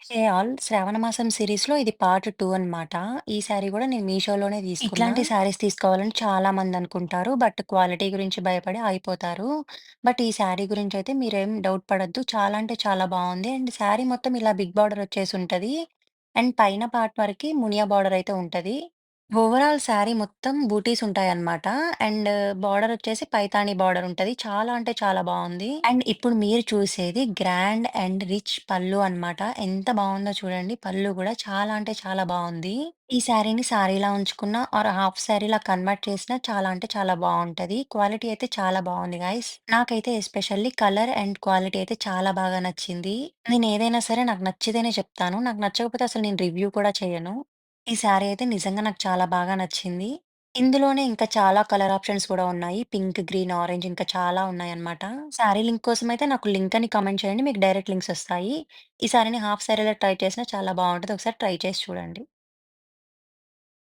Hey all శ్రావణ మాసం సీరీస్‌లో ఇది part 2 అనమాట. ఈ శారీ గూడా నేను మీషోలోనే తీసుకున్నా. ఇట్లాంటి శారీస్ తీసుకోవాలని చాలామంది అనుకుంటారు. బట్ క్వాలిటీ గురించి భయపడి ఆగిపోతారు. బట్ ఈ శారీ గురించయితే మీరేం డౌట్ పడొద్దు. చాలా అంటే చాలా బావుంది. అండ్ శారీ మొత్తం ఇలా బిగ్ బార్డర్ వచ్చేసుంటది. అండ్ పైన పార్ట్ వరకి మునియా బార్డర్ అయితే ఉంటది. ఓవరాల్ శారీ మొత్తం బూటీస్ ఉంటాయన్నమాట. అండ్ బార్డర్ వచ్చేసి పైతాని బార్డర్ ఉంటది. చాలా అంటే చాలా బావుంది. అండ్ ఇప్పుడు మీరు చూసేది గ్రాండ్ అండ్ రిచ్ పల్లు అన్నమాట. ఎంత బావుందో చూడండి. పల్లు గూడా చాలా అంటే చాలా బావుంది. ఈ శారీని శారీలా ఉంచుకున్నా ఆర్ హాఫ్ శారీలా కన్వర్ట్ చేసినా చాలా అంటే చాలా బావుంటది. క్వాలిటీ అయితే చాలా బావుంది గైస్. నాకైతే ఎస్పెషల్లీ కలర్ అండ్ క్వాలిటీ అయితే చాలా బాగా నచ్చింది. నేనేదైనా సరే నాకు నచ్చితేనే చెప్తాను. నాకు నచ్చకపోతే అసలు నేను రివ్యూ కూడా చేయను. ఈ శారీ అయితే నిజంగా నాకు చాలా బాగా నచ్చింది. ఇందులోనే ఇంకా చాలా కలర్ ఆప్షన్స్ కూడా ఉన్నాయి. పింక్, గ్రీన్, ఆరెంజ్ ఇంకా చాలా ఉన్నాయన్నమాట. శారీ లింక్ కోసమైతే నాకు లింక్ అని కామెంట్ చేయండి. మీకు డైరెక్ట్ లింక్స్ ఒస్తాయి. ఈ శారీని హాఫ్ శారీలో ట్రై చేసినా చాలా బావుంటది. ఒకసారి ట్రై చేసి చూడండి.